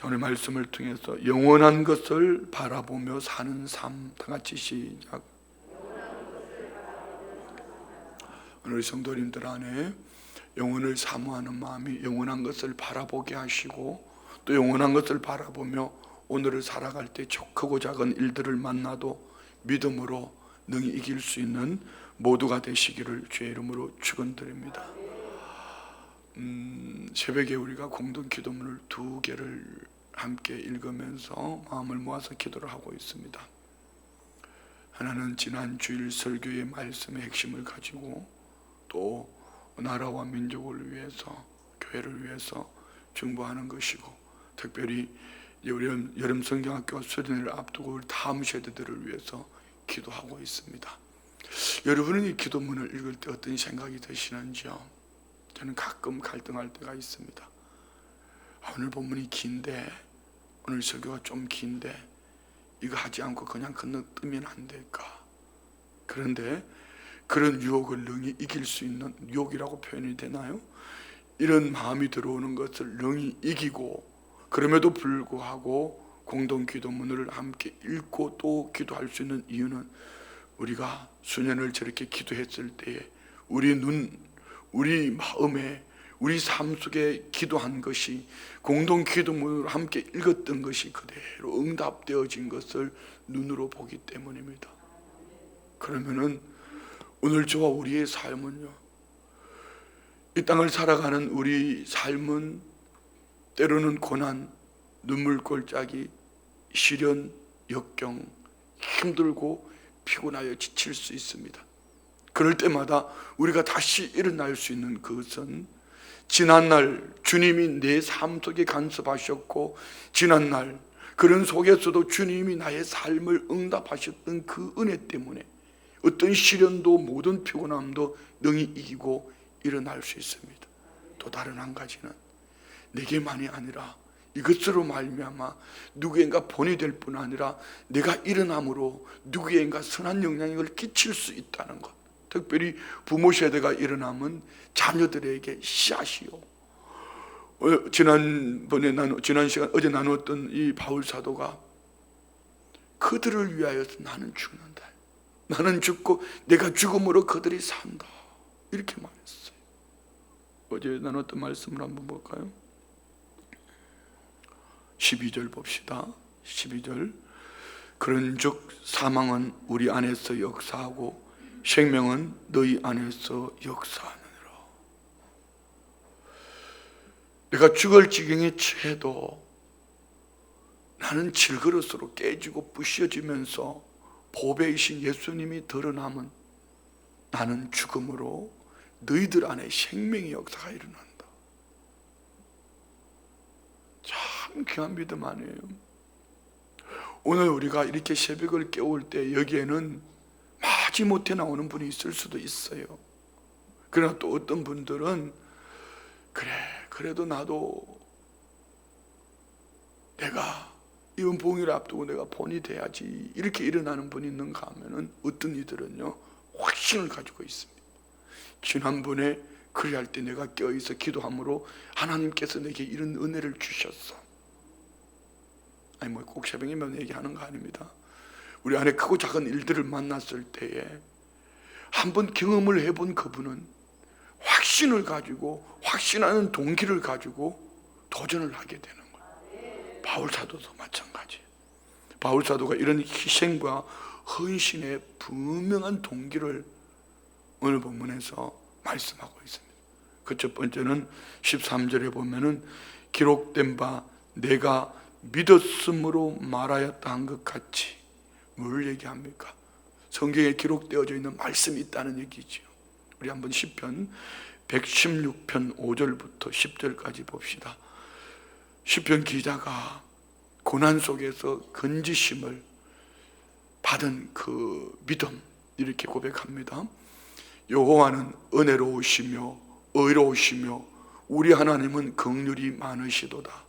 오늘 말씀을 통해서 영원한 것을 바라보며 사는 삶, 다 같이 시작. 오늘 성도님들 안에 영혼을 사모하는 마음이 영원한 것을 바라보게 하시고, 또 영원한 것을 바라보며 오늘을 살아갈 때 크고 작은 일들을 만나도 믿음으로 능히 이길 수 있는 모두가 되시기를 주의 이름으로 축원드립니다. 새벽에 우리가 공동 기도문을 2개를 함께 읽으면서 마음을 모아서 기도를 하고 있습니다. 하나는 지난 주일 설교의 말씀의 핵심을 가지고, 또 나라와 민족을 위해서, 교회를 위해서 중보하는 것이고, 특별히 우리 여름 성경학교 수련회를 앞두고 다음 세대들을 위해서 기도하고 있습니다. 여러분은 이 기도문을 읽을 때 어떤 생각이 드시는지요? 저는 가끔 갈등할 때가 있습니다. 오늘 본문이 긴데, 오늘 설교가 좀 긴데 이거 하지 않고 그냥 건너뛰면 안 될까? 그런데 그런 유혹을 능히 이길 수 있는, 유혹이라고 표현이 되나요? 이런 마음이 들어오는 것을 능히 이기고, 그럼에도 불구하고 공동 기도문을 함께 읽고 또 기도할 수 있는 이유는, 우리가 수년을 저렇게 기도했을 때에 우리 마음에, 우리 삶 속에 기도한 것이, 공동 기도문을 함께 읽었던 것이 그대로 응답되어진 것을 눈으로 보기 때문입니다. 그러면은 오늘 저와 우리의 삶은요, 이 땅을 살아가는 우리 삶은 때로는 고난, 눈물골짜기, 시련, 역경, 힘들고 피곤하여 지칠 수 있습니다. 그럴 때마다 우리가 다시 일어날 수 있는 그것은, 지난날 주님이 내 삶 속에 간섭하셨고, 지난날 그런 속에서도 주님이 나의 삶을 응답하셨던 그 은혜 때문에 어떤 시련도 모든 피곤함도 능히 이기고 일어날 수 있습니다. 또 다른 한 가지는, 내게만이 아니라 이것으로 말미암아 누구인가 본이 될 뿐 아니라 내가 일어남으로 누구인가 선한 영향력을 끼칠 수 있다는 것. 특별히 부모 세대가 일어나면 자녀들에게 씨앗이요. 지난 시간 어제 나누었던 이 바울 사도가, 그들을 위하여서 나는 죽는다, 나는 죽고 내가 죽음으로 그들이 산다, 이렇게 말했어요. 어제 나눴던 말씀을 한번 볼까요? 12절 봅시다. 12절. 그런즉 사망은 우리 안에서 역사하고 생명은 너희 안에서 역사하느니라. 내가 죽을 지경에 처해도 나는 질그릇으로 깨지고 부셔지면서 보배이신 예수님이 드러나면 나는 죽음으로 너희들 안에 생명의 역사가 일어난다. 참 귀한 믿음 아니에요? 오늘 우리가 이렇게 새벽을 깨울 때 여기에는 마지못해 나오는 분이 있을 수도 있어요. 그러나 또 어떤 분들은, 그래도 나도 내가 이번 봉이를 앞두고 내가 본이 돼야지, 이렇게 일어나는 분이 있는가 하면은, 어떤 이들은요 확신을 가지고 있습니다. 지난번에 그리할 때 내가 깨어있어 기도함으로 하나님께서 내게 이런 은혜를 주셨어. 아니 꼭 새벽이면 얘기하는 거 아닙니다. 우리 안에 크고 작은 일들을 만났을 때에 한번 경험을 해본 그분은 확신을 가지고, 확신하는 동기를 가지고 도전을 하게 되는 거예요. 바울 사도도 마찬가지. 바울 사도가 이런 희생과 헌신의 분명한 동기를 오늘 본문에서 말씀하고 있습니다. 그 첫 번째는 13절에 보면은, 기록된 바 내가 믿었으므로 말하였다 한 것 같이. 뭘 얘기합니까? 성경에 기록되어져 있는 말씀이 있다는 얘기죠. 우리 한번 시편 116편 5절부터 10절까지 봅시다. 시편 기자가 고난 속에서 건지심을 받은 그 믿음, 이렇게 고백합니다. 여호와는 은혜로우시며 의로우시며 우리 하나님은 긍휼이 많으시도다.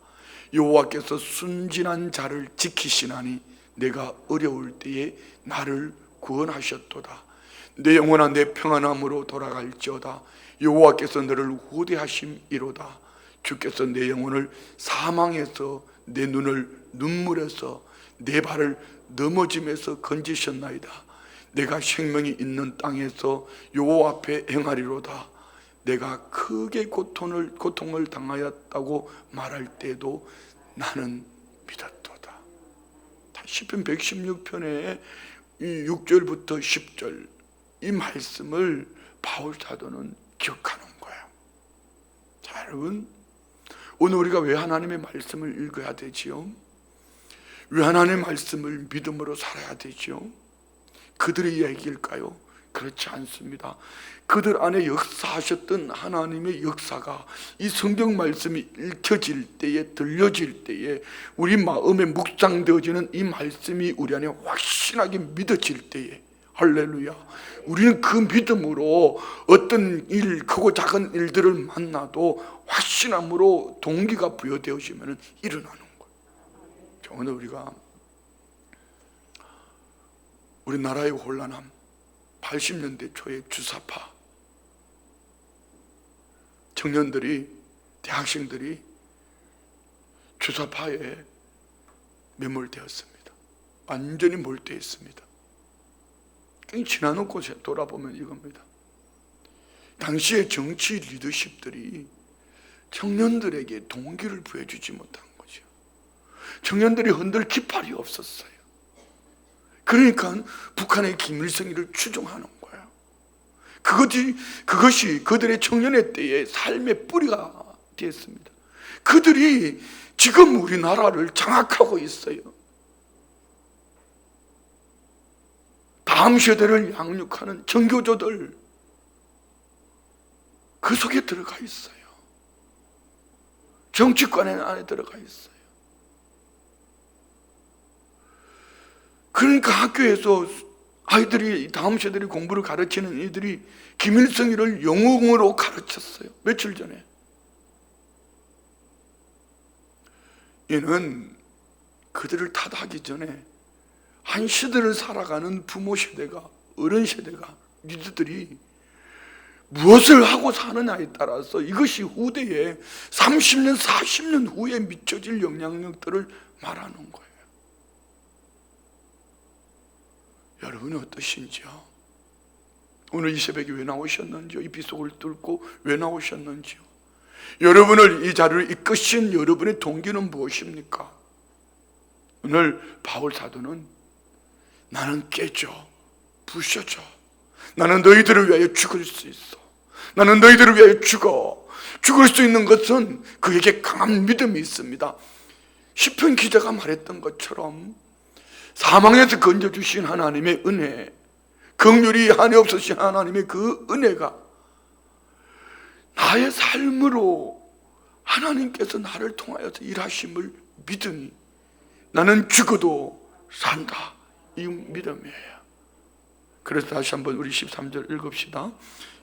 여호와께서 순진한 자를 지키시나니 내가 어려울 때에 나를 구원하셨도다. 내 영혼아 내 평안함으로 돌아갈지어다. 여호와께서 너를 후대하심이로다. 주께서 내 영혼을 사망에서 내 눈을 눈물에서 내 발을 넘어짐에서 건지셨나이다. 내가 생명이 있는 땅에서 여호와 앞에 행하리로다. 내가 크게 고통을 당하였다고 말할 때도 나는 믿었도다. 시편 116편의 6절부터 10절 이 말씀을 바울 사도는 기억하는 거예요. 자, 여러분, 오늘 우리가 왜 하나님의 말씀을 읽어야 되지요? 왜 하나님의 말씀을 믿음으로 살아야 되지요? 그들의 이야기일까요? 그렇지 않습니다. 그들 안에 역사하셨던 하나님의 역사가 이 성경 말씀이 읽혀질 때에, 들려질 때에, 우리 마음에 묵상되어지는 이 말씀이 우리 안에 확신하게 믿어질 때에, 할렐루야, 우리는 그 믿음으로 어떤 일, 크고 작은 일들을 만나도 확신함으로 동기가 부여되어지면 일어나는 거예요. 오늘 우리가 우리나라의 혼란함, 80년대 초에 주사파, 청년들이, 대학생들이 주사파에 매몰되었습니다. 완전히 몰두했습니다. 지나는 곳에 돌아보면 이겁니다. 당시의 정치 리더십들이 청년들에게 동기를 부여주지 못한 거죠. 청년들이 흔들 깃발이 없었어요. 그러니까 북한의 김일성이를 추종하는 거예요. 그것이 그들의 청년의 때의 삶의 뿌리가 되었습니다. 그들이 지금 우리나라를 장악하고 있어요. 다음 세대를 양육하는 정교조들, 그 속에 들어가 있어요. 정치권 안에 들어가 있어요. 그러니까 학교에서 아이들이, 다음 세대를 공부를 가르치는 이들이 김일성이를 영웅으로 가르쳤어요. 며칠 전에. 얘는 그들을 탓하기 전에 한 시대를 살아가는 부모 세대가, 어른 세대가, 리더들이 무엇을 하고 사느냐에 따라서 이것이 후대에 30년, 40년 후에 미쳐질 영향력들을 말하는 거예요. 여러분은 어떠신지요? 오늘 이 새벽에 왜 나오셨는지요? 이 빗속을 뚫고 왜 나오셨는지요? 여러분을 이 자리를 이끄신 여러분의 동기는 무엇입니까? 오늘 바울 사도는 나는 깨져, 부셔져, 나는 너희들을 위하여 죽을 수 있어, 나는 너희들을 위하여 죽을 수 있는 것은 그에게 강한 믿음이 있습니다. 시편 기자가 말했던 것처럼 사망에서 건져주신 하나님의 은혜, 긍휼이 한이 없으신 하나님의 그 은혜가 나의 삶으로 하나님께서 나를 통하여서 일하심을 믿으니 나는 죽어도 산다, 이 믿음이에요. 그래서 다시 한번 우리 13절 읽읍시다.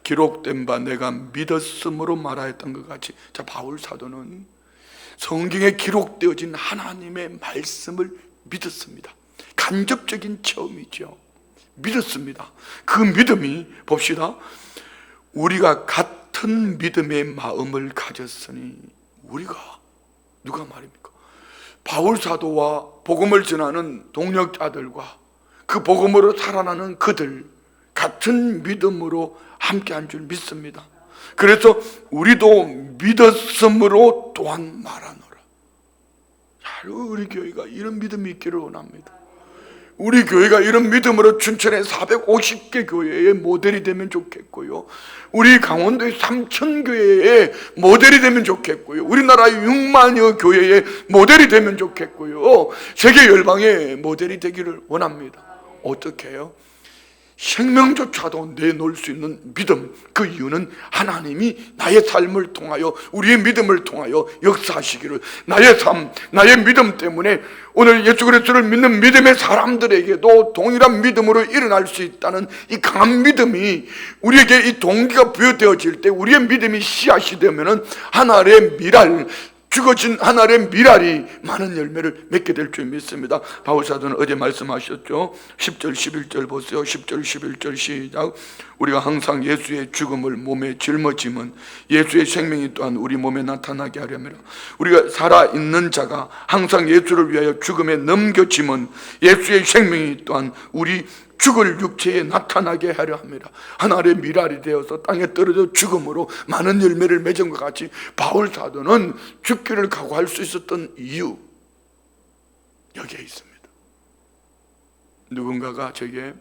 기록된 바 내가 믿었으므로 말하였던 것 같이. 자, 바울 사도는 성경에 기록되어진 하나님의 말씀을 믿었습니다. 간접적인 체험이죠. 믿었습니다. 그 믿음이, 봅시다, 우리가 같은 믿음의 마음을 가졌으니, 우리가, 누가 말입니까? 바울 사도와 복음을 전하는 동역자들과 그 복음으로 살아나는 그들, 같은 믿음으로 함께한 줄 믿습니다. 그래서 우리도 믿었으므로 또한 말하노라. 우리 교회가 이런 믿음이 있기를 원합니다. 우리 교회가 이런 믿음으로 춘천의 450개 교회의 모델이 되면 좋겠고요, 우리 강원도의 3,000교회의 모델이 되면 좋겠고요, 우리나라의 6만여 교회의 모델이 되면 좋겠고요, 세계 열방의 모델이 되기를 원합니다. 어떻게 해요? 생명조차도 내놓을 수 있는 믿음. 그 이유는 하나님이 나의 삶을 통하여, 우리의 믿음을 통하여 역사하시기를, 나의 삶, 나의 믿음 때문에 오늘 예수 그리스도를 믿는 믿음의 사람들에게도 동일한 믿음으로 일어날 수 있다는 이 강한 믿음이 우리에게, 이 동기가 부여되어질 때 우리의 믿음이 씨앗이 되면은 하나의 미랄, 죽어진 한 알의 밀알이 많은 열매를 맺게 될 줄 믿습니다. 바울사도는 어제 말씀하셨죠. 10절 11절 보세요. 10절 11절 시작. 우리가 항상 예수의 죽음을 몸에 짊어짐은 예수의 생명이 또한 우리 몸에 나타나게 하려면, 우리가 살아있는 자가 항상 예수를 위하여 죽음에 넘겨짐은 예수의 생명이 또한 우리 죽을 육체에 나타나게 하려 합니다. 하나의 밀알이 되어서 땅에 떨어져 죽음으로 많은 열매를 맺은 것 같이 바울 사도는 죽기를 각오할 수 있었던 이유, 여기에 있습니다. 누군가가 제게,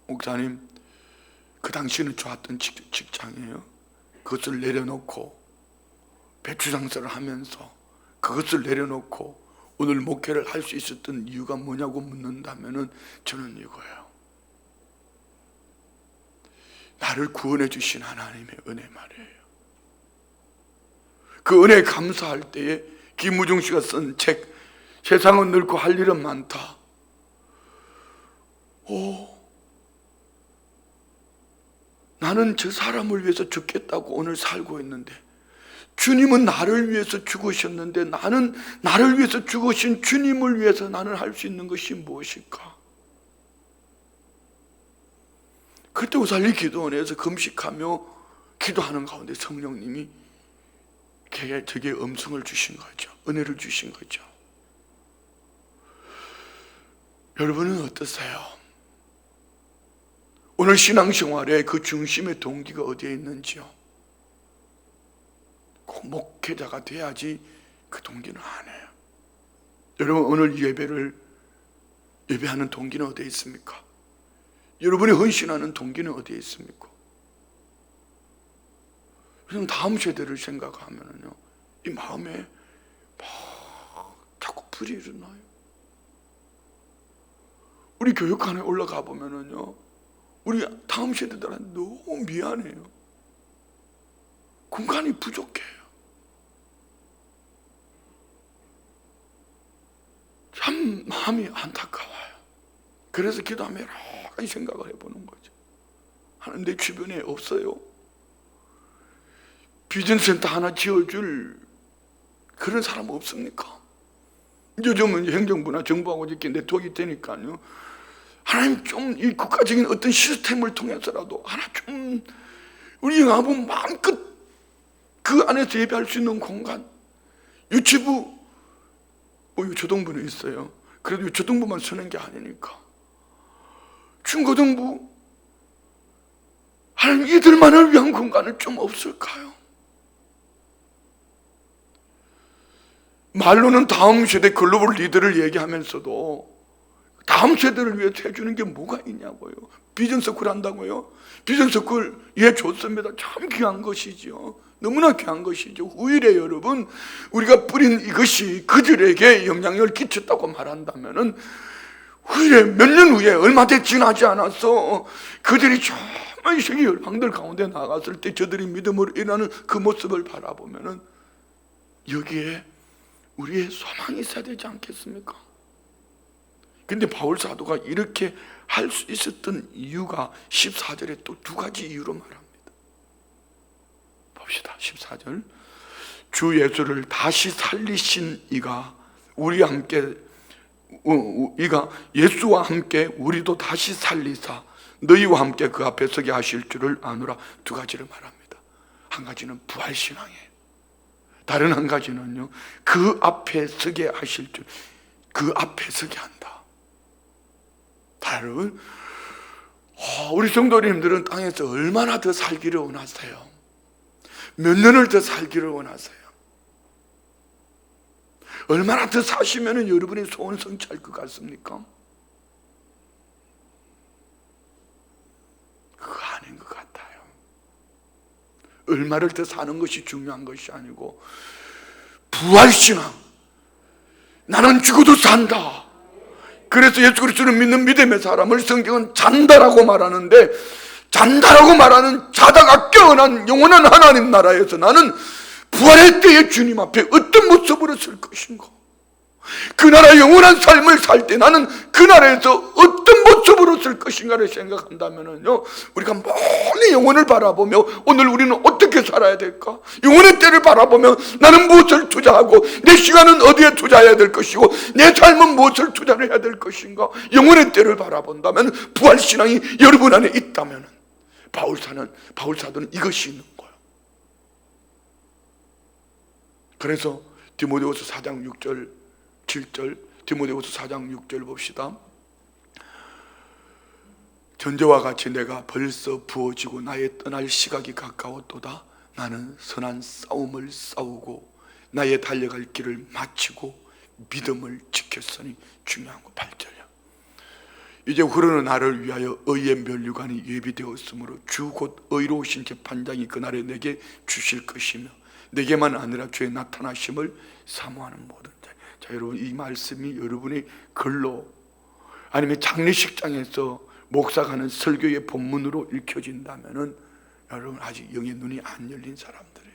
목사님, 그 당시는 좋았던 직장이에요. 그것을 내려놓고 배추 장사를 하면서 그것을 내려놓고 오늘 목회를 할 수 있었던 이유가 뭐냐고 묻는다면은 저는 이거예요. 나를 구원해 주신 하나님의 은혜 말이에요. 그 은혜에 감사할 때에 김무중 씨가 쓴 책, 세상은 늙고 할 일은 많다. 나는 저 사람을 위해서 죽겠다고 오늘 살고 있는데 주님은 나를 위해서 죽으셨는데 나는 나를 위해서 죽으신 주님을 위해서 나는 할 수 있는 것이 무엇일까? 그때 우살리 기도원에서 금식하며 기도하는 가운데 성령님이 저게 음성을 주신 거죠. 은혜를 주신 거죠. 여러분은 어떠세요? 오늘 신앙생활의 그 중심의 동기가 어디에 있는지요? 꼭 목회자가 돼야지 그 동기는 안 해요. 여러분, 오늘 예배하는 동기는 어디에 있습니까? 여러분이 헌신하는 동기는 어디에 있습니까? 그럼 다음 세대를 생각하면요, 이 마음에 막 자꾸 불이 일어나요. 우리 교육관에 올라가 보면요, 우리 다음 세대들한테 너무 미안해요. 공간이 부족해요. 참 마음이 안타까워요. 그래서 기도하며 여러 가지 생각을 해보는 거죠. 하나님, 내 주변에 없어요? 비전센터 하나 지어줄 그런 사람 없습니까? 요즘은 행정부나 정부하고 이렇게 네트워크가 되니까요, 하나님 좀 이 국가적인 어떤 시스템을 통해서라도 하나 좀 우리 영화부 마음껏 그 안에서 예배할 수 있는 공간, 유치부, 초등부는 있어요. 그래도 초등부만 쓰는 게 아니니까 중고등부, 하나님 이들만을 위한 공간을 좀 없을까요? 말로는 다음 세대 글로벌 리더를 얘기하면서도 다음 세대를 위해서 해주는 게 뭐가 있냐고요. 비전 서클 한다고요. 비전 서클, 예, 좋습니다. 참 귀한 것이죠. 너무나 귀한 것이죠. 후일에 여러분, 우리가 뿌린 이것이 그들에게 영향력을 끼쳤다고 말한다면은 후일에 몇 년 후에 얼마 지나지 않아서 그들이 정말 세계 열방들 가운데 나갔을 때 저들이 믿음으로 일하는 그 모습을 바라보면은 여기에 우리의 소망이 있어야 되지 않겠습니까? 근데 바울 사도가 이렇게 할 수 있었던 이유가 14절에 또 두 가지 이유로 말합니다. 봅시다. 14절. 주 예수를 다시 살리신 이가 우리와 함께, 이가 예수와 함께 우리도 다시 살리사 너희와 함께 그 앞에 서게 하실 줄을 아노라. 두 가지를 말합니다. 한 가지는 부활신앙이에요. 다른 한 가지는요, 그 앞에 서게 하실 줄, 그 앞에 서게 한다. 여러분, 우리 성도님들은 땅에서 얼마나 더 살기를 원하세요? 몇 년을 더 살기를 원하세요? 얼마나 더 사시면 여러분의 소원 성취할 것 같습니까? 그거 아닌 것 같아요. 얼마를 더 사는 것이 중요한 것이 아니고 부활신앙, 나는 죽어도 산다. 그래서 예수 그리스도를 믿는 믿음의 사람을 성경은 잔다라고 말하는데, 잔다라고 말하는 자다가 깨어난 영원한 하나님 나라에서 나는 부활의 때에 주님 앞에 어떤 모습으로 설 것인가, 그 나라 영원한 삶을 살 때 나는 그 나라에서 어떤 모습으로 쓸 것인가를 생각한다면요, 우리가 멀리 영혼을 바라보며 오늘 우리는 어떻게 살아야 될까? 영혼의 때를 바라보며 나는 무엇을 투자하고 내 시간은 어디에 투자해야 될 것이고 내 삶은 무엇을 투자를 해야 될 것인가? 영혼의 때를 바라본다면, 부활신앙이 여러분 안에 있다면 바울사도는 이것이 있는 거예요. 그래서 디모데후서 4장 6절 7절, 디모데후서 4장 6절 봅시다. 전제와 같이 내가 벌써 부어지고 나의 떠날 시각이 가까웠도다. 나는 선한 싸움을 싸우고 나의 달려갈 길을 마치고 믿음을 지켰으니. 중요한 거 8절이야. 이제 흐르는 날을 위하여 의의 면류관이 예비되었으므로 주 곧 의로우신 재판장이 그날에 내게 주실 것이며 내게만 아니라 주의 나타나심을 사모하는 모든 자. 자, 여러분, 이 말씀이 여러분의 글로 아니면 장례식장에서 목사가 하는 설교의 본문으로 읽혀진다면은 여러분 아직 영의 눈이 안 열린 사람들이에요.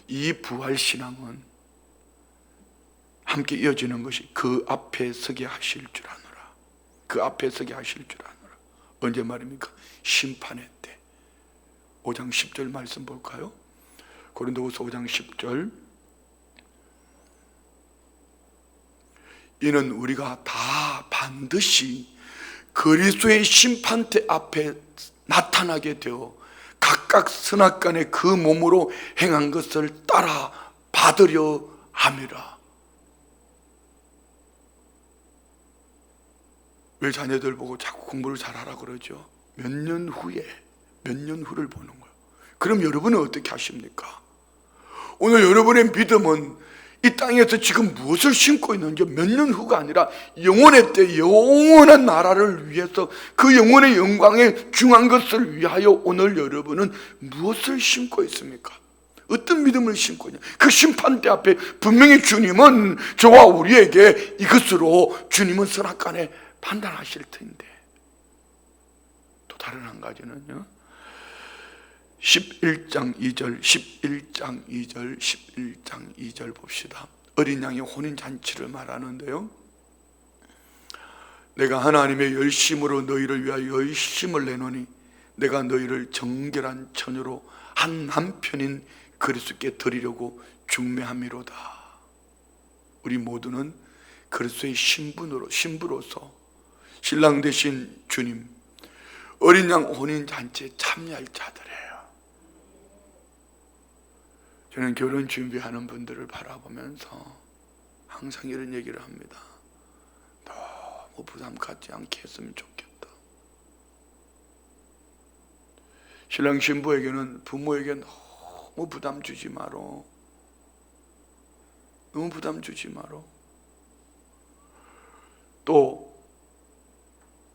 이 부활신앙은 함께 이어지는 것이 그 앞에 서게 하실 줄 아노라. 그 앞에 서게 하실 줄 아노라. 언제 말입니까? 심판의 때. 5장 10절 말씀 볼까요? 고린도후서 5장 10절. 이는 우리가 다 반드시 그리스도의 심판대 앞에 나타나게 되어 각각 선악간에 그 몸으로 행한 것을 따라 받으려 함이라. 왜 자녀들 보고 자꾸 공부를 잘하라 그러죠? 몇 년 후를 보는 거예요. 그럼 여러분은 어떻게 하십니까? 오늘 여러분의 믿음은 이 땅에서 지금 무엇을 심고 있는지 몇 년 후가 아니라 영원의 때 영원한 나라를 위해서 그 영원의 영광에 중한 것을 위하여 오늘 여러분은 무엇을 심고 있습니까? 어떤 믿음을 심고 있냐? 그 심판대 앞에 분명히 주님은 저와 우리에게 이것으로 주님은 선악간에 판단하실 텐데. 또 다른 한 가지는요, 11장 2절 봅시다. 어린 양의 혼인잔치를 말하는데요, 내가 하나님의 열심으로 너희를 위하여 열심을 내노니 내가 너희를 정결한 처녀로 한 남편인 그리스도께 드리려고 중매함이로다. 우리 모두는 그리스도의 신부로서 신랑 되신 주님, 어린 양 혼인잔치에 참여할 자들이에요. 저는 결혼 준비하는 분들을 바라보면서 항상 이런 얘기를 합니다. 너무 부담 갖지 않게 했으면 좋겠다. 신랑 신부에게는, 부모에게 너무 부담 주지 마라. 너무 부담 주지 마라. 또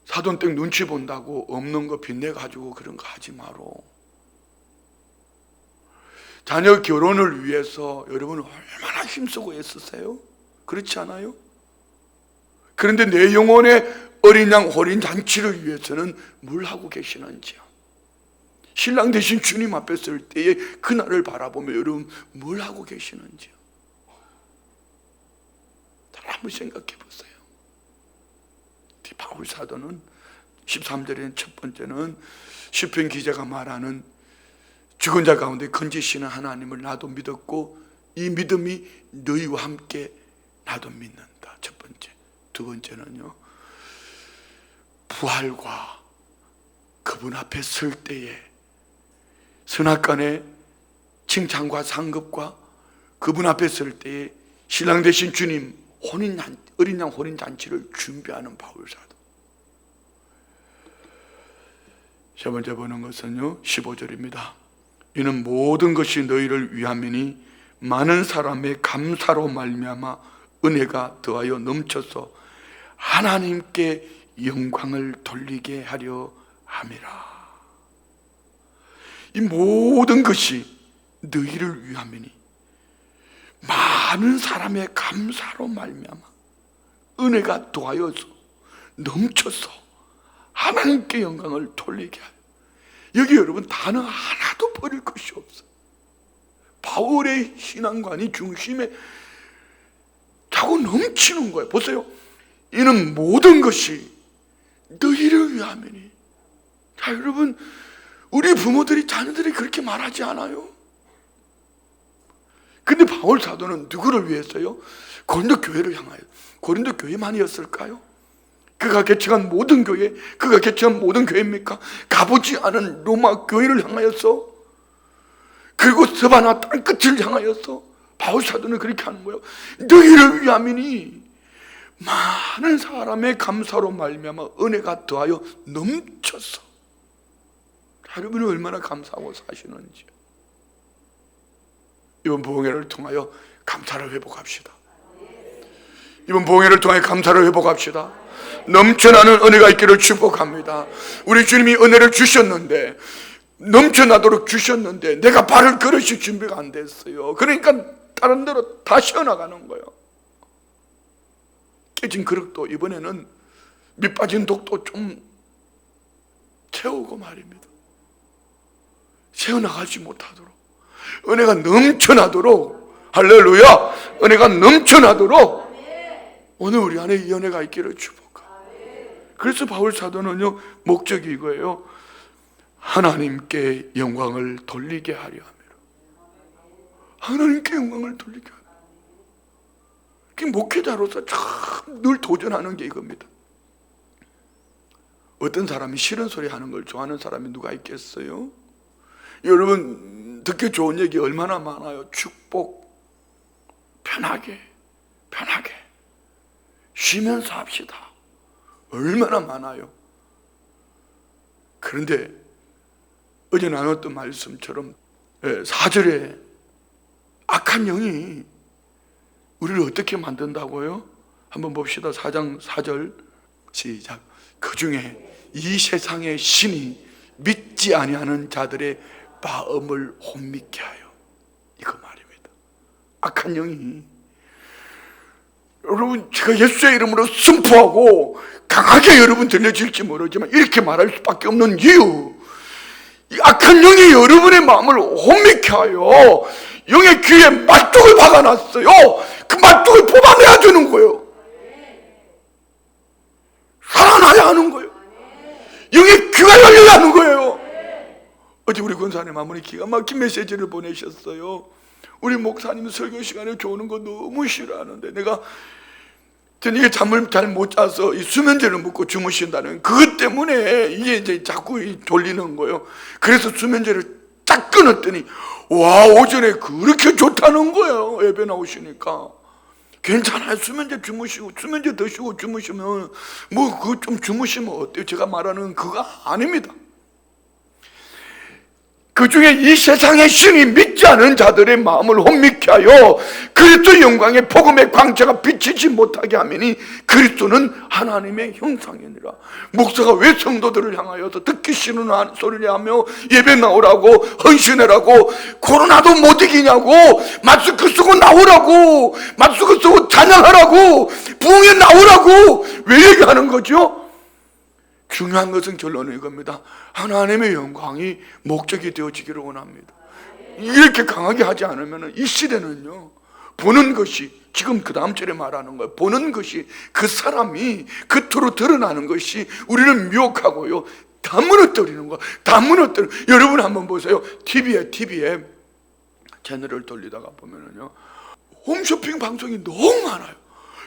사돈댁 눈치 본다고 없는 거 빚내가지고 그런 거 하지 마라. 자녀 결혼을 위해서 여러분 얼마나 힘쓰고 애쓰세요? 그렇지 않아요? 그런데 내 영혼의 어린 양 혼인잔치를 위해서는 뭘 하고 계시는지요? 신랑 되신 주님 앞에 설 때에 그날을 바라보며 여러분 뭘 하고 계시는지요? 잘 한번 생각해 보세요. 바울 사도는 13절에는 첫 번째는 시편 기자가 말하는 죽은 자 가운데 건지시는 하나님을 나도 믿었고 이 믿음이 너희와 함께 나도 믿는다. 첫 번째. 두 번째는요, 부활과 그분 앞에 설 때에 선악간의 칭찬과 상급과 그분 앞에 설 때에 신랑 되신 주님 어린 양 혼인잔치를 준비하는 바울사도. 세 번째 보는 것은요, 15절입니다. 이는 모든 것이 너희를 위함이니 많은 사람의 감사로 말미암아 은혜가 더하여 넘쳐서 하나님께 영광을 돌리게 하려 함이라. 이 모든 것이 너희를 위함이니 많은 사람의 감사로 말미암아 은혜가 더하여서 넘쳐서 하나님께 영광을 돌리게 하여. 여기 여러분 단어 하나도 버릴 것이 없어요. 바울의 신앙관이 중심에 자꾸 넘치는 거예요. 보세요. 이는 모든 것이 너희를 위함이니. 자, 여러분, 우리 부모들이 자녀들이 그렇게 말하지 않아요? 근데 바울 사도는 누구를 위해서요? 고린도 교회를 향하여. 고린도 교회만이었을까요? 그가 개척한 모든 교회, 그가 개척한 모든 교회입니까? 가보지 않은 로마 교회를 향하여서, 그리고 서바나 땅끝을 향하여서 바울 사도는 그렇게 하는 거예요. 너희를 위함이니 많은 사람의 감사로 말미암아 은혜가 더하여 넘쳐서. 여러분이 얼마나 감사하고 사시는지. 이번 부흥회를 통하여 감사를 회복합시다. 이번 부흥회를 통해 감사를 회복합시다. 넘쳐나는 은혜가 있기를 축복합니다. 우리 주님이 은혜를 주셨는데, 넘쳐나도록 주셨는데 내가 발을 걸으실 준비가 안 됐어요. 그러니까 다른 데로 다 쉬어나가는 거예요. 깨진 그릇도 이번에는 밑 빠진 독도 좀 채우고 말입니다. 채워나가지 못하도록, 은혜가 넘쳐나도록, 할렐루야, 은혜가 넘쳐나도록 오늘 우리 안에 이 은혜가 있기를 축복합니다. 그래서 바울 사도는요, 목적이 이거예요. 하나님께 영광을 돌리게 하려 함이라. 하나님께 영광을 돌리게 하려. 그 목회자로서 참 늘 도전하는 게 이겁니다. 어떤 사람이 싫은 소리 하는 걸 좋아하는 사람이 누가 있겠어요? 여러분, 듣기 좋은 얘기 얼마나 많아요. 축복, 편하게 쉬면서 합시다. 얼마나 많아요. 그런데 어제 나눴던 말씀처럼 4절에 악한 영이 우리를 어떻게 만든다고요? 한번 봅시다. 4장 4절 시작. 그 중에 이 세상의 신이 믿지 아니하는 자들의 마음을 혼미케 하여. 이거 말입니다. 악한 영이, 여러분, 제가 예수의 이름으로 선포하고 강하게 여러분 들려질지 모르지만 이렇게 말할 수밖에 없는 이유, 이 악한 영이 여러분의 마음을 혼미케 하여 영의 귀에 말뚝을 박아놨어요. 그 말뚝을 뽑아내야 되는 거예요. 살아나야 하는 거예요. 영의 귀가 열려야 하는 거예요. 어제 우리 권사님 아무리 기가 막힌 메시지를 보내셨어요. 우리 목사님 설교 시간에 좋은 거 너무 싫어하는데, 저는 이게 잠을 잘 못 자서 이 수면제를 먹고 주무신다는 그것 때문에 이게 이제 자꾸 졸리는 거예요. 그래서 수면제를 딱 끊었더니 와, 오전에 그렇게 좋다는 거예요. 예배 나오시니까. 괜찮아요. 수면제 주무시고, 수면제 드시고 주무시면 뭐 그거 좀 주무시면 어때요? 제가 말하는 그거 아닙니다. 그 중에 이 세상의 신이 믿지 않은 자들의 마음을 혼미케 하여 그리스도 영광의 복음의 광채가 비치지 못하게 하매니 그리스도는 하나님의 형상이니라. 목사가 왜 성도들을 향하여서 듣기 싫은 소리를 하며 예배 나오라고, 헌신하라고, 코로나도 못 이기냐고, 마스크 쓰고 나오라고, 마스크 쓰고 찬양하라고, 부흥에 나오라고 왜 얘기하는 거죠? 중요한 것은 결론은 이겁니다. 하나님의 영광이 목적이 되어지기를 원합니다. 이렇게 강하게 하지 않으면 이 시대는요, 보는 것이, 지금 그 다음 절에 말하는 거예요. 보는 것이, 그 사람이 겉으로 드러나는 것이 우리를 미혹하고요, 다 무너뜨리는 거예요. 다 무너뜨려. 여러분 한번 보세요. TV에 채널을 돌리다가 보면은요, 홈쇼핑 방송이 너무 많아요.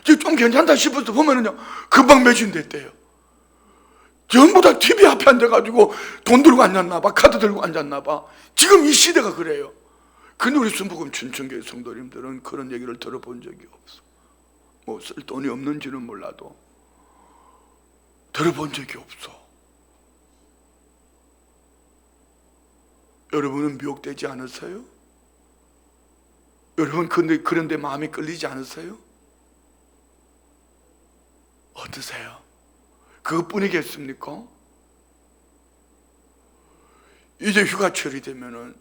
좀 괜찮다 싶어서 보면은요, 금방 매진됐대요. 전부 다 TV 앞에 앉아가지고 돈 들고 앉았나 봐, 카드 들고 앉았나 봐. 지금 이 시대가 그래요. 근데 우리 순복음 춘천교회 성도님들은 그런 얘기를 들어본 적이 없어. 뭐 쓸 돈이 없는지는 몰라도 들어본 적이 없어. 여러분은 미혹되지 않으세요? 여러분 그런데 마음이 끌리지 않으세요? 어떠세요? 그것뿐이겠습니까? 이제 휴가철이 되면은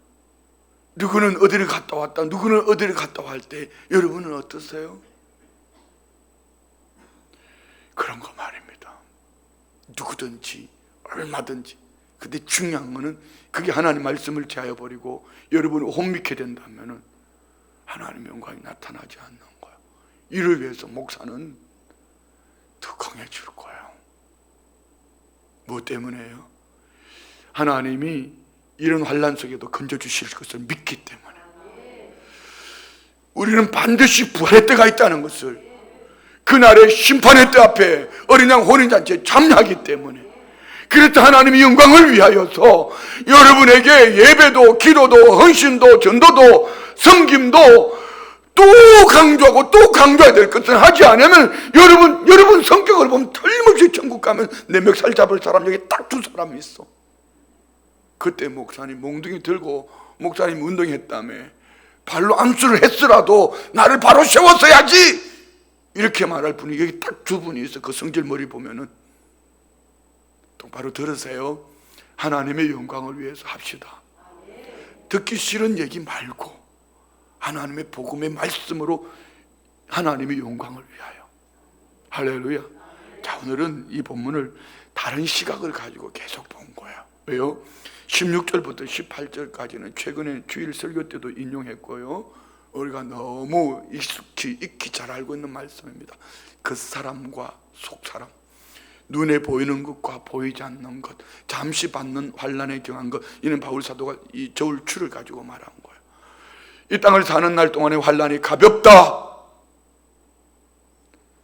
누구는 어디를 갔다 왔다, 누구는 어디를 갔다 올 때 여러분은 어떠세요? 그런 거 말입니다. 누구든지 얼마든지. 근데 중요한 거는 그게 하나님 말씀을 제하여 버리고 여러분이 혼미케 된다면은 하나님의 영광이 나타나지 않는 거예요. 이를 위해서 목사는 더 강해질 거예요. 뭐 때문에요? 하나님이 이런 환난 속에도 건져주실 것을 믿기 때문에. 우리는 반드시 부활의 때가 있다는 것을, 그날의 심판의 때 앞에 어린 양 혼인잔치에 참여하기 때문에. 그래서 하나님이 영광을 위하여서 여러분에게 예배도 기도도 헌신도 전도도 섬김도 또 강조하고 또 강조해야 될 것을 하지 않으면 여러분 성격을 보면 틀림없이 천국 가면 내 멱살 잡을 사람 여기 딱 두 사람이 있어. 그때 목사님 몽둥이 들고 목사님 운동했다며 발로 암수를 했으라도 나를 바로 세웠어야지 이렇게 말할 분이 여기 딱 두 분이 있어. 그 성질 머리 보면은. 똑바로 들으세요. 하나님의 영광을 위해서 합시다. 듣기 싫은 얘기 말고 하나님의 복음의 말씀으로 하나님의 영광을 위하여. 할렐루야. 자, 오늘은 이 본문을 다른 시각을 가지고 계속 본 거예요. 왜요? 16절부터 18절까지는 최근에 주일 설교 때도 인용했고요, 우리가 너무 익히 잘 알고 있는 말씀입니다. 그 사람과 속사람, 눈에 보이는 것과 보이지 않는 것, 잠시 받는 환난에 경한 것, 이는 바울 사도가 이 저울추를 가지고 말한 거예요. 이 땅을 사는 날 동안의 환난이 가볍다.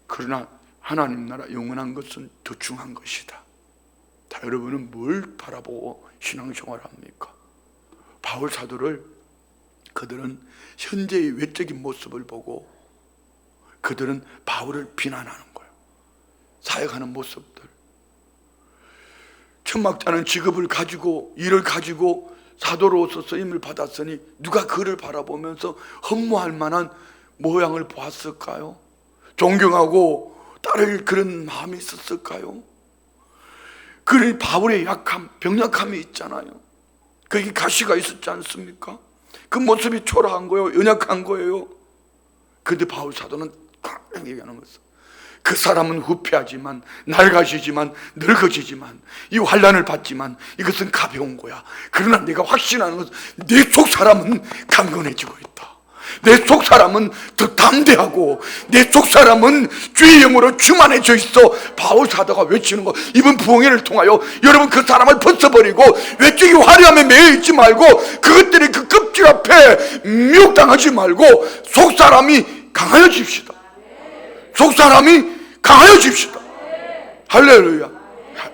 그러나 하나님 나라 영원한 것은 더 중요한 것이다. 자, 여러분은 뭘 바라보고 신앙생활을 합니까? 바울 사도를 그들은 현재의 외적인 모습을 보고 그들은 바울을 비난하는 거예요. 사역하는 모습들. 천막자는 직업을 가지고 일을 가지고 사도로서 쓰임을 받았으니 누가 그를 바라보면서 흠모할 만한 모양을 보았을까요? 존경하고 따를 그런 마음이 있었을까요? 그 바울의 약함, 병약함이 있잖아요. 거기 가시가 있었지 않습니까? 그 모습이 초라한 거예요. 연약한 거예요. 그런데 바울 사도는 딱 얘기하는 것은, 그 사람은 후패하지만 낡아지지만 늙어지지만 이 환난을 받지만 이것은 가벼운 거야. 그러나 내가 확신하는 것은 내 속 사람은 강건해지고 있다. 내 속 사람은 더 담대하고 내 속 사람은 주의 영으로 충만해져 있어. 바울 사도가 외치는 거, 이번 부흥회를 통하여 여러분 그 사람을 벗어버리고 외적인 화려함에 매여 있지 말고 그것들이 그 껍질 앞에 미혹당하지 말고 속 사람이 강하여집시다. 속 사람이 강하여집시다. 할렐루야.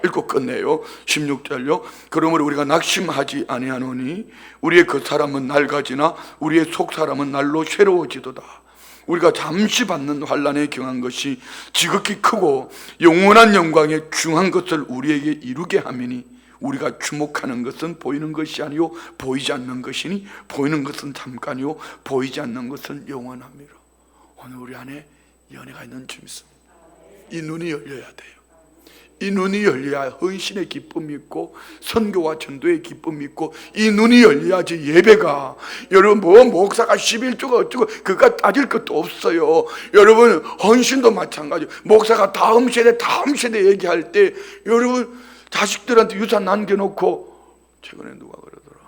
읽고 끝내요. 16절요. 그러므로 우리가 낙심하지 아니하노니 우리의 그 사람은 낡아지나 우리의 속 사람은 날로 새로워지도다. 우리가 잠시 받는 환난에 경한 것이 지극히 크고 영원한 영광에 중한 것을 우리에게 이루게 하미니 우리가 주목하는 것은 보이는 것이 아니요 보이지 않는 것이니 보이는 것은 잠깐이요 보이지 않는 것은 영원함이라. 오늘 우리 안에 연애가 있는 줄 믿습니다. 이 눈이 열려야 돼요. 이 눈이 열려야 헌신의 기쁨이 있고 선교와 전도의 기쁨이 있고, 이 눈이 열려야지 예배가, 여러분 뭐 목사가 11조가 어쩌고 그가 따질 것도 없어요. 여러분 헌신도 마찬가지. 목사가 다음 세대 얘기할 때 여러분 자식들한테 유산 남겨놓고, 최근에 누가 그러더라,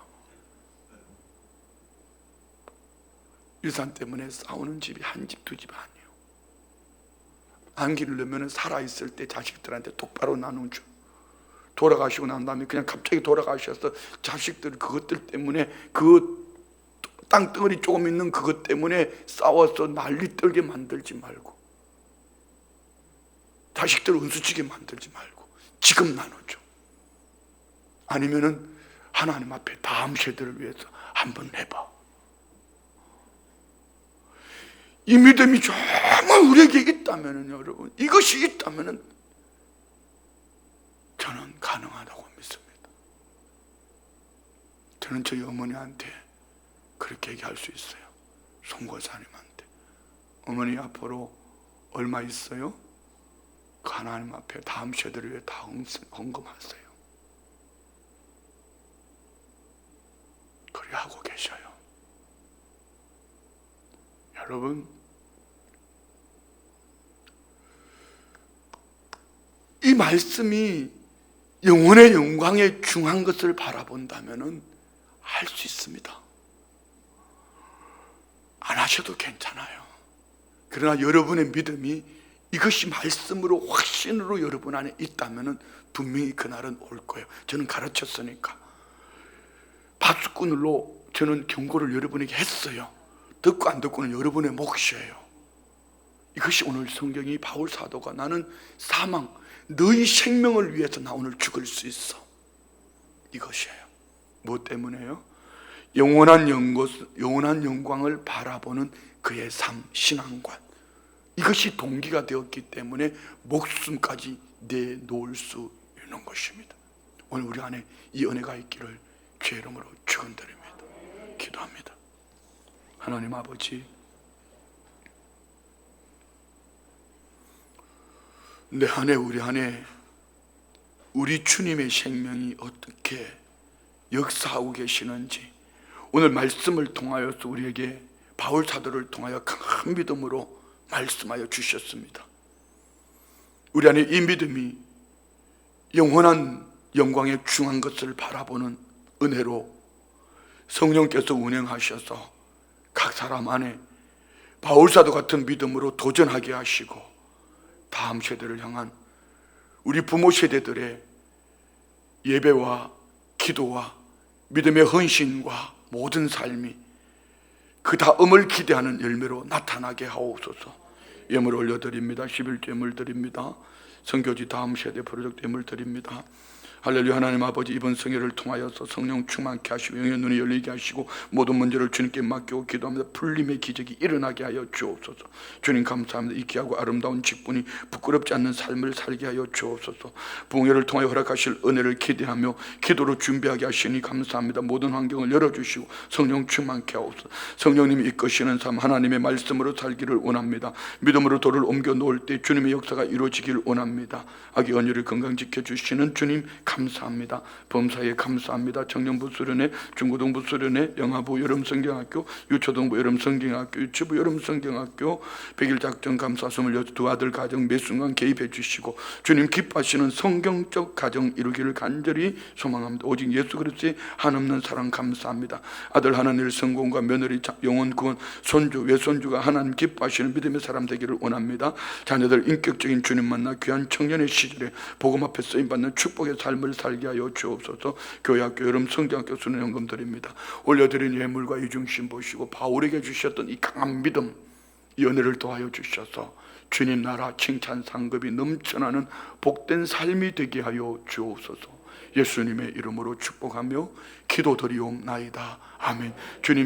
유산 때문에 싸우는 집이 한 집 두 집 아니에요. 안기를 넣으면 살아있을 때 자식들한테 똑바로 나누죠. 돌아가시고 난 다음에 그냥 갑자기 돌아가셔서 자식들 그것들 때문에 그 땅덩어리 조금 있는 그것 때문에 싸워서 난리 떨게 만들지 말고, 자식들 은수치게 만들지 말고 지금 나누죠. 아니면은 하나님 앞에 다음 세대를 위해서 한번 해봐. 이 믿음이 정말 우리에게 있다면, 여러분 이것이 있다면 저는 가능하다고 믿습니다. 저는 저희 어머니한테 그렇게 얘기할 수 있어요. 송고사님한테, 어머니 앞으로 얼마 있어요? 그 하나님 앞에 다음 세대를 위해 다 헌금하세요. 그래 하고 계셔요. 여러분, 이 말씀이 영혼의 영광에 중한 것을 바라본다면 할 수 있습니다. 안 하셔도 괜찮아요. 그러나 여러분의 믿음이 이것이 말씀으로 확신으로 여러분 안에 있다면 분명히 그날은 올 거예요. 저는 가르쳤으니까. 파수꾼으로 저는 경고를 여러분에게 했어요. 듣고 안 듣고는 여러분의 몫이에요. 이것이 오늘 성경이 바울 사도가 나는 사망, 너희 생명을 위해서 나 오늘 죽을 수 있어. 이것이에요. 무엇 때문에요? 영원한 영광을 바라보는 그의 삶, 신앙관. 이것이 동기가 되었기 때문에 목숨까지 내놓을 수 있는 것입니다. 오늘 우리 안에 이 은혜가 있기를 주의 이름으로 축원드립니다. 기도합니다. 하나님 아버지, 내 안에 우리 주님의 생명이 어떻게 역사하고 계시는지 오늘 말씀을 통하여서 우리에게 바울 사도를 통하여 큰 믿음으로 말씀하여 주셨습니다. 우리 안에 이 믿음이 영원한 영광에 중한 것을 바라보는 은혜로 성령께서 운행하셔서 각 사람 안에 바울 사도 같은 믿음으로 도전하게 하시고 다음 세대를 향한 우리 부모 세대들의 예배와 기도와 믿음의 헌신과 모든 삶이 그 다음을 기대하는 열매로 나타나게 하옵소서. 예물 올려드립니다. 11조 예물 드립니다. 선교지 다음 세대 프로젝트 예물 드립니다. 할렐루야. 하나님 아버지, 이번 성회를 통하여서 성령 충만케 하시고 영의 눈이 열리게 하시고 모든 문제를 주님께 맡기고 기도합니다. 풀림의 기적이 일어나게 하여 주옵소서. 주님 감사합니다. 이 귀하고 아름다운 직분이 부끄럽지 않는 삶을 살게 하여 주옵소서. 부흥회를 통하여 허락하실 은혜를 기대하며 기도로 준비하게 하시니 감사합니다. 모든 환경을 열어주시고 성령 충만케 하옵소서. 성령님이 이끄시는 삶, 하나님의 말씀으로 살기를 원합니다. 믿음으로 돌을 옮겨 놓을 때 주님의 역사가 이루어지기를 원합니다. 아기 언유를 건강 지켜주시는 주님 감사합니다. 범사에 감사합니다. 청년부 수련회, 중고등부 수련회, 영아부 여름성경학교, 유초등부 여름성경학교, 유치부 여름성경학교, 100일 작전 감사 22 아들 가정 매 순간 개입해 주시고 주님 기뻐하시는 성경적 가정 이루기를 간절히 소망합니다. 오직 예수 그리스도의 한없는 사랑 감사합니다. 아들 하나님의 성공과 며느리 영혼 구원, 손주 외손주가 하나님 기뻐하시는 믿음의 사람 되기를 원합니다. 자녀들 인격적인 주님 만나 귀한 청년의 시절에 복음 앞에 쓰임받는 축복의 삶을 살게 하여 주옵소서. 교회학교 여름 성경학교 수련 헌금 드립니다. 올려드린 예물과 이중심 보시고 바울에게 주셨던 이 강한 믿음, 이 은혜를 더하여 주셔서 주님 나라 칭찬 상급이 넘쳐나는 복된 삶이 되게 하여 주옵소서. 예수님의 이름으로 축복하며 기도드리옵나이다. 아멘. 주님